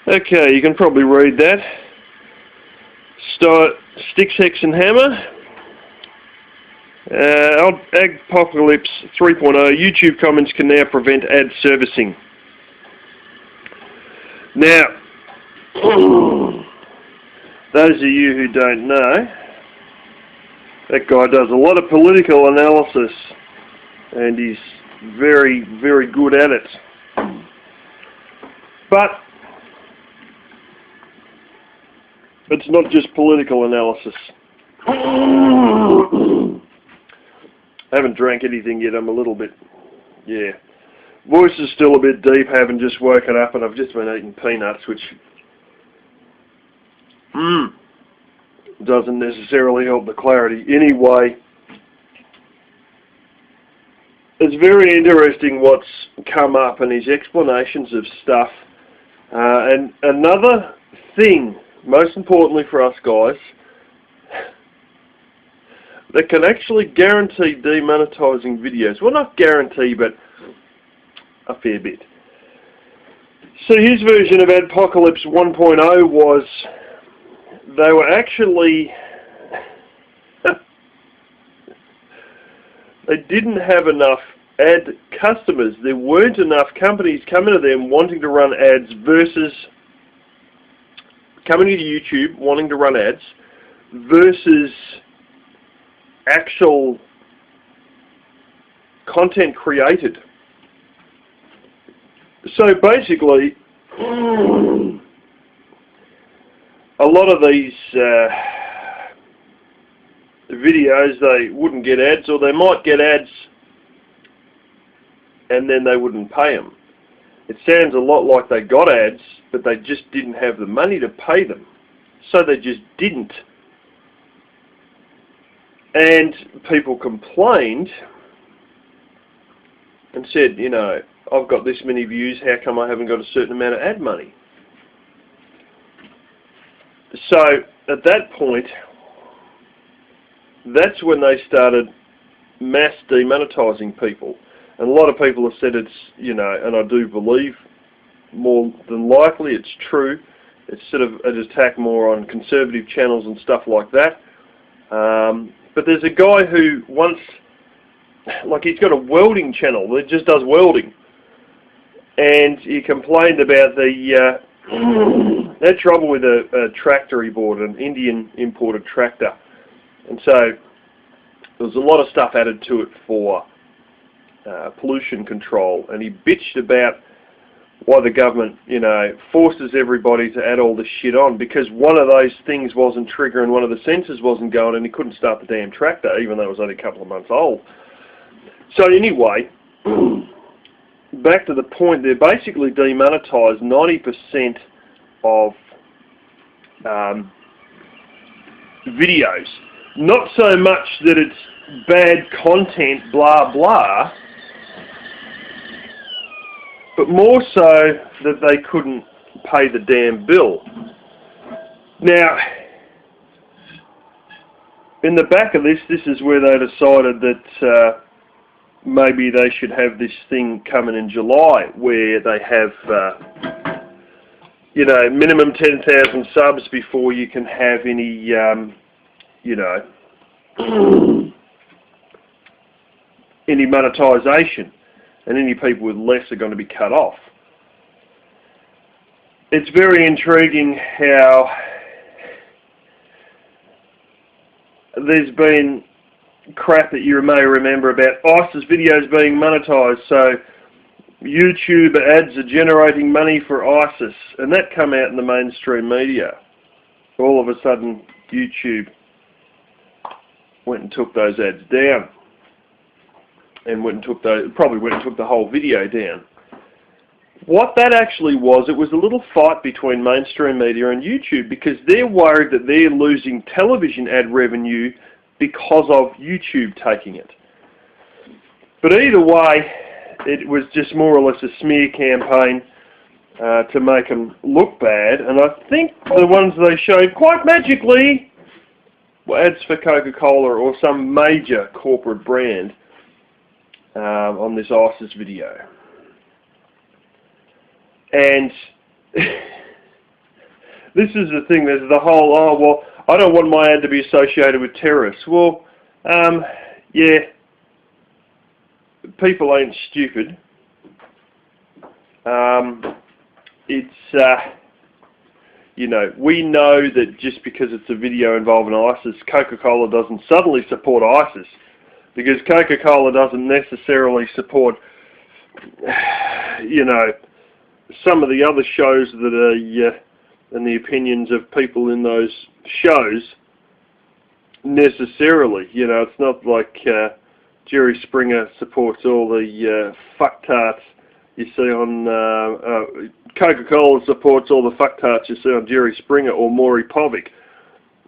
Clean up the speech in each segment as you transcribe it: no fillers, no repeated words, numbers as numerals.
Okay, you can probably read that. Sticks, Hex and Hammer. Apocalypse 3.0. YouTube comments can now prevent ad servicing. Now, those of you who don't know, that guy does a lot of political analysis and he's very, very good at it. But it's not just political analysis. I haven't drank anything yet. I'm a little bit, voice is still a bit deep, having just woken up, and I've just been eating peanuts, which doesn't necessarily help the clarity. Anyway, it's very interesting what's come up in his explanations of stuff. And another thing, most importantly for us guys, that can actually guarantee demonetizing videos. Well, not guarantee, but a fair bit. So his version of Apocalypse 1.0 was they were actually they didn't have enough ad customers. There weren't enough companies coming to them wanting to run ads versus coming to YouTube wanting to run ads versus actual content created. So basically, a lot of these videos, they wouldn't get ads, or they might get ads and then they wouldn't pay them. It sounds a lot like they got ads, but they just didn't have the money to pay them. So they just didn't. And people complained and said, you know, I've got this many views, how come I haven't got a certain amount of ad money? So at that point, that's when they started mass demonetizing people. And a lot of people have said it's, you know, and I do believe more than likely it's true. It's sort of an attack more on conservative channels and stuff like that. But there's a guy who once, like he's got a welding channel that just does welding. And he complained about the had trouble with a tractor he bought, an Indian imported tractor. And so there was a lot of stuff added to it for pollution control, and he bitched about why the government, you know, forces everybody to add all this shit on because one of those things wasn't triggering, one of the sensors wasn't going, and he couldn't start the damn tractor, even though it was only a couple of months old. So anyway, back to the point, they basically demonetized 90% of videos. Not so much that it's bad content, blah blah, but more so that they couldn't pay the damn bill. Now, in the back of this is where they decided that maybe they should have this thing coming in July, where they have, you know, minimum 10,000 subs before you can have any, you know, any monetization, and any people with less are going to be cut off. It's very intriguing how there's been crap that you may remember about ISIS videos being monetized, so YouTube ads are generating money for ISIS, and that come out in the mainstream media. All of a sudden YouTube went and took those ads down, and probably went and took the whole video down. What that actually was, it was a little fight between mainstream media and YouTube, because they're worried that they're losing television ad revenue because of YouTube taking it. But either way, it was just more or less a smear campaign to make them look bad, and I think the ones they showed quite magically were ads for Coca-Cola or some major corporate brand on this ISIS video. And this is the thing, there's the whole, oh, well, I don't want my ad to be associated with terrorists. Well, yeah, people ain't stupid. You know, we know that just because it's a video involving ISIS, Coca-Cola doesn't suddenly support ISIS, because Coca-Cola doesn't necessarily support, you know, some of the other shows that are, and the opinions of people in those shows necessarily. You know, it's not like Jerry Springer supports all the fucktarts you see on, Coca-Cola supports all the fucktarts you see on Jerry Springer or Maury Povich,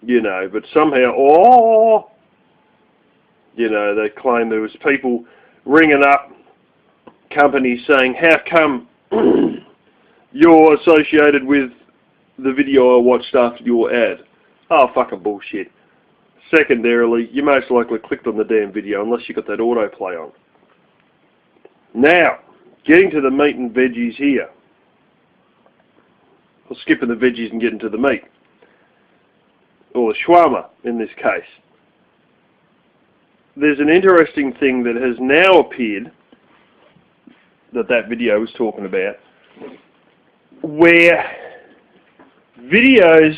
you know, but somehow, you know, they claim there was people ringing up companies saying, how come you're associated with the video I watched after your ad? Oh, fucking bullshit. Secondarily, you most likely clicked on the damn video unless you got that autoplay on. Now, getting to the meat and veggies here. Or skipping the veggies and getting to the meat. Or the shawarma, in this case. There's an interesting thing that has now appeared, that video was talking about, where videos,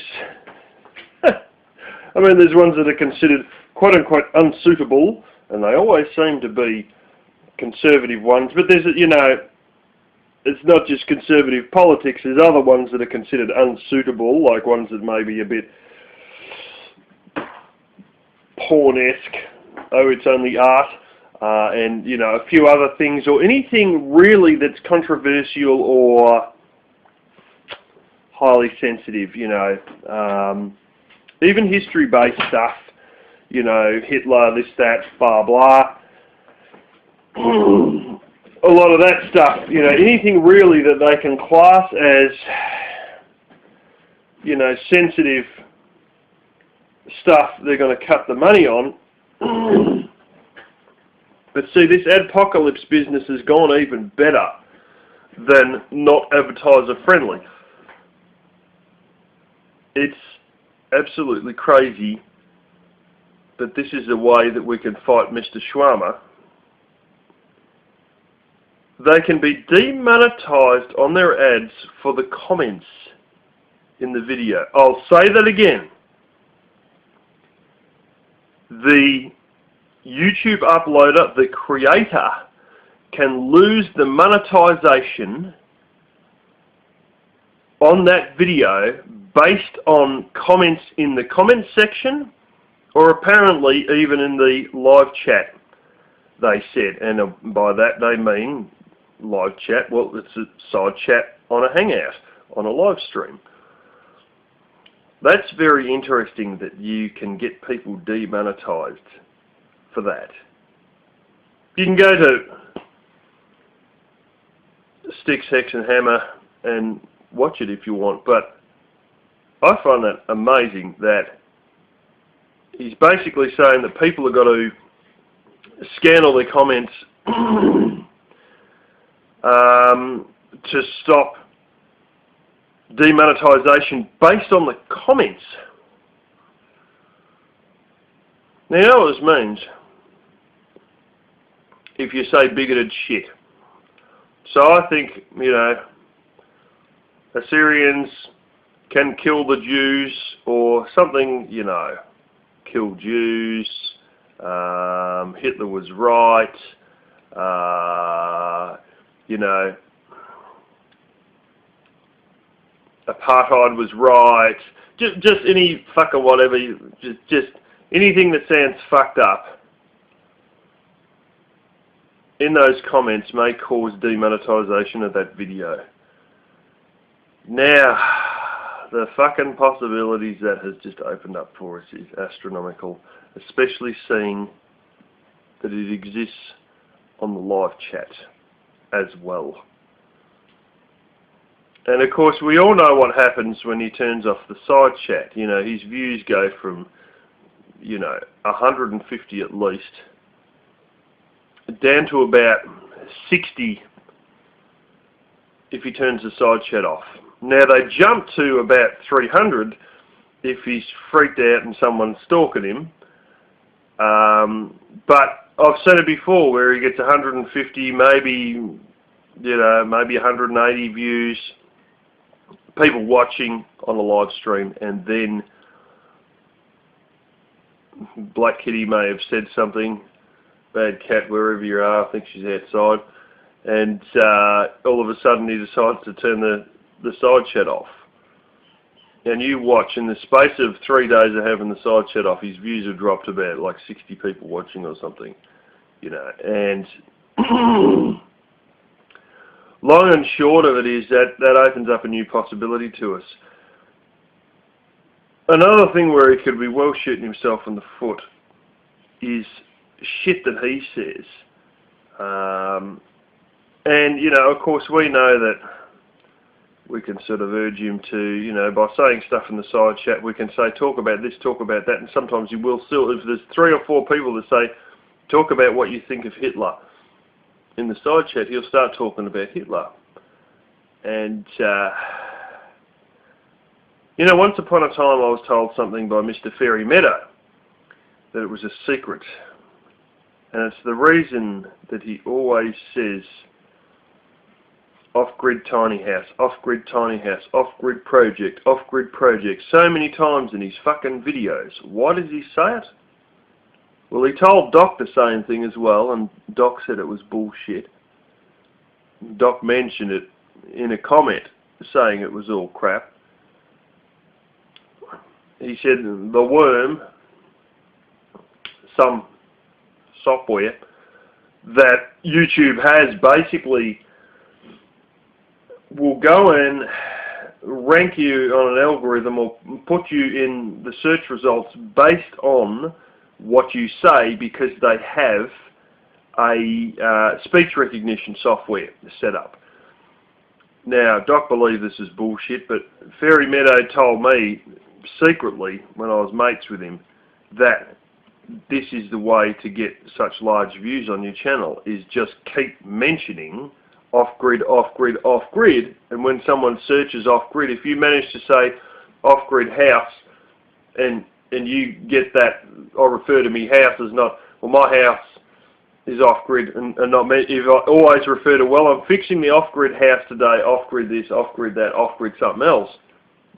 I mean, there's ones that are considered quote-unquote unsuitable, and they always seem to be conservative ones, but there's, you know, it's not just conservative politics, there's other ones that are considered unsuitable, like ones that may be a bit pornesque, oh, it's only art, and, you know, a few other things, or anything really that's controversial or highly sensitive, you know, even history-based stuff, you know, Hitler, this, that, blah, blah. A lot of that stuff, you know, anything really that they can class as, you know, sensitive stuff, they're going to cut the money on. But see, this adpocalypse business has gone even better than not advertiser friendly. It's absolutely crazy that this is a way that we can fight Mr. Shawarma. They can be demonetized on their ads for the comments in the video. I'll say that again. The YouTube uploader, the creator, can lose the monetization on that video based on comments in the comments section, or apparently even in the live chat, they said. And by that they mean live chat, well, it's a side chat on a hangout, on a live stream. That's very interesting that you can get people demonetized for that. You can go to Sticks, Hex and Hammer and watch it if you want, but I find that amazing that he's basically saying that people have got to scan all their comments to stop demonetization based on the comments. Now, you know what this means? If you say bigoted shit. So I think, you know, Assyrians can kill the Jews or something, you know, kill Jews, Hitler was right, you know, apartheid was right, just any fucker whatever, just anything that sounds fucked up in those comments may cause demonetization of that video. Now, the fucking possibilities that has just opened up for us is astronomical, especially seeing that it exists on the live chat as well. And of course, we all know what happens when he turns off the side chat. You know, his views go from, you know, 150 at least, down to about 60 if he turns the side chat off. Now they jump to about 300 if he's freaked out and someone's stalking him. But I've said it before, where he gets 150, maybe, maybe 180 views, people watching on a live stream, and then Black Kitty may have said something, bad cat wherever you are, I think she's outside, and all of a sudden he decides to turn the side chat off. And you watch, in the space of 3 days of having the side chat off, his views have dropped about like 60 people watching or something, and long and short of it is that opens up a new possibility to us. Another thing where he could be well shooting himself in the foot is shit that he says. And, of course, we know that we can sort of urge him to, by saying stuff in the side chat, we can say, talk about this, talk about that, and sometimes you will still, if there's 3 or 4 people that say, talk about what you think of Hitler, in the side chat, he'll start talking about Hitler. And, once upon a time I was told something by Mr. Fairy Meadow, that it was a secret. And it's the reason that he always says, off-grid tiny house, off-grid tiny house, off-grid project, off-grid project, so many times in his fucking videos. Why does he say it? Well, he told Doc the same thing as well, and Doc said it was bullshit. Doc mentioned it in a comment, saying it was all crap. He said the worm, some software that YouTube has, basically will go and rank you on an algorithm or put you in the search results based on what you say, because they have a speech recognition software set up. Now, Doc believes this is bullshit, but Fairy Meadow told me secretly, when I was mates with him, that this is the way to get such large views on your channel, is just keep mentioning off-grid, off-grid, off-grid, and when someone searches off-grid, if you manage to say off-grid house, and you get that, I refer to me house as not, well, my house is off-grid, and not me, if I always refer to, well, I'm fixing the off-grid house today, off-grid this, off-grid that, off-grid something else,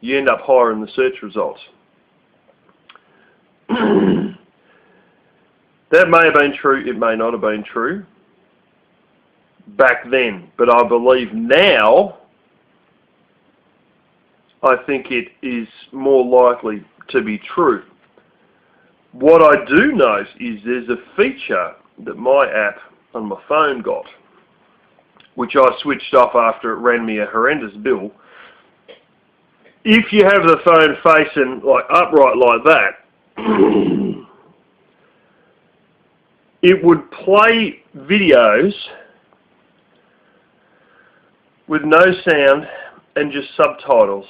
you end up higher in the search results. That may have been true, it may not have been true back then, but I believe now, I think it is more likely to be true. What I do note is there's a feature that my app on my phone got, which I switched off after it ran me a horrendous bill. If you have the phone facing like upright like that, it would play videos with no sound and just subtitles.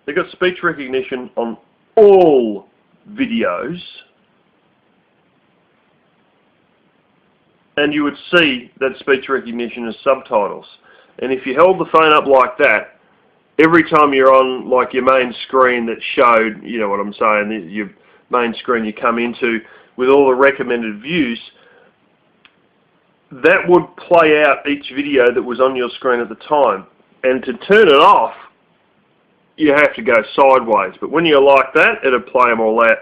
They've got speech recognition on all videos, and you would see that speech recognition as subtitles. And if you held the phone up like that, every time you're on like your main screen that showed, you know what I'm saying, your main screen you come into with all the recommended views, that would play out each video that was on your screen at the time. And to turn it off, you have to go sideways. But when you're like that, it'll play them all out.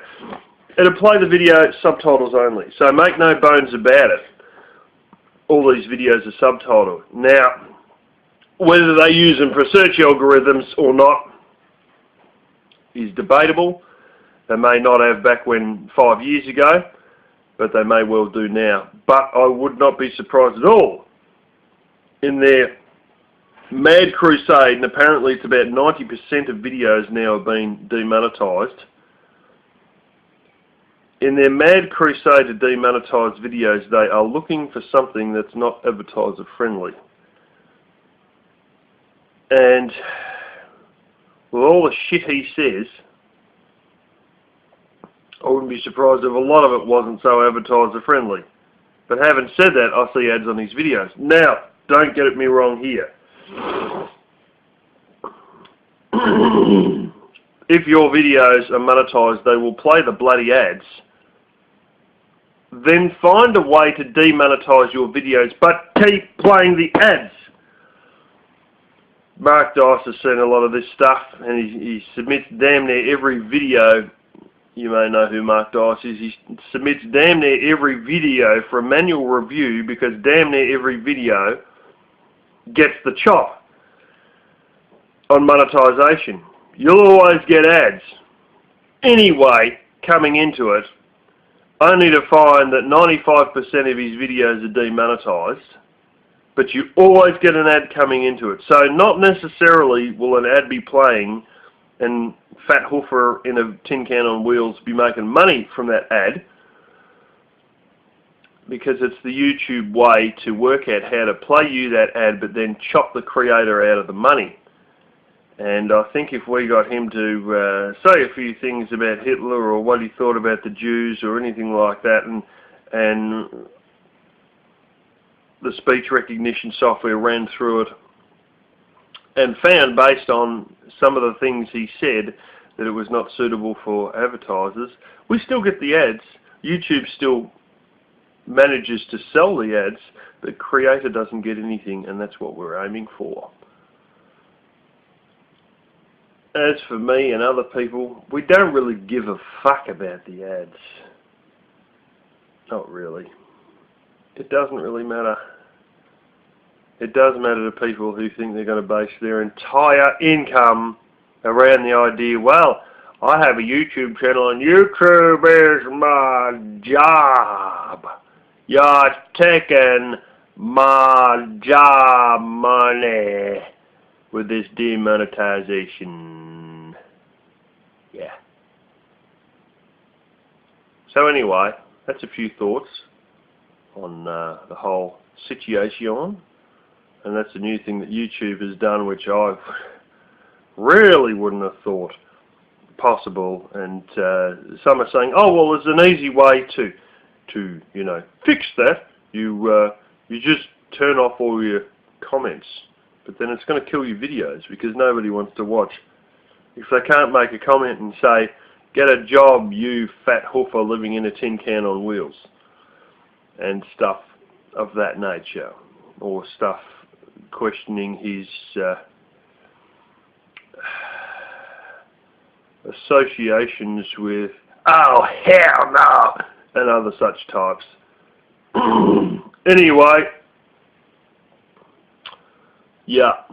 It'll play the video subtitles only. So make no bones about it, all these videos are subtitled. Now, whether they use them for search algorithms or not is debatable. They may not have back when 5 years ago, but they may well do now. But I would not be surprised at all in their mad crusade, and apparently it's about 90% of videos now have been demonetized. In their mad crusade to demonetize videos, they are looking for something that's not advertiser friendly. And with all the shit he says, I wouldn't be surprised if a lot of it wasn't so advertiser friendly. But having said that, I see ads on his videos. Now, don't get me wrong here. if your videos are monetized, they will play the bloody ads. Then find a way to demonetize your videos, but keep playing the ads. Mark Dice has seen a lot of this stuff, and he submits damn near every video. You may know who Mark Dice is. He submits damn near every video for a manual review, because damn near every video gets the chop on monetization. You'll always get ads anyway coming into it, only to find that 95% of his videos are demonetized, but you always get an ad coming into it. So not necessarily will an ad be playing and Fat Hoofer in a tin can on wheels be making money from that ad, because it's the YouTube way to work out how to play you that ad but then chop the creator out of the money. And I think if we got him to say a few things about Hitler or what he thought about the Jews or anything like that, and the speech recognition software ran through it and found, based on some of the things he said, that it was not suitable for advertisers, we still get the ads. YouTube still manages to sell the ads, but creator doesn't get anything, and that's what we're aiming for. As for me and other people, we don't really give a fuck about the ads. Not really. It doesn't really matter. It does matter to people who think they're going to base their entire income around the idea, well, I have a YouTube channel and YouTube is my job. You're taking my job money with this demonetization. Yeah. So anyway, that's a few thoughts on the whole situation, and that's a new thing that YouTube has done, which I really wouldn't have thought possible. And some are saying, oh well, there's an easy way to you know, fix that. You just turn off all your comments, but then it's going to kill your videos, because nobody wants to watch. If they can't make a comment and say, get a job, you fat hoofer living in a tin can on wheels, and stuff of that nature, or stuff questioning his associations with, oh hell no, and other such types. Anyway, yeah.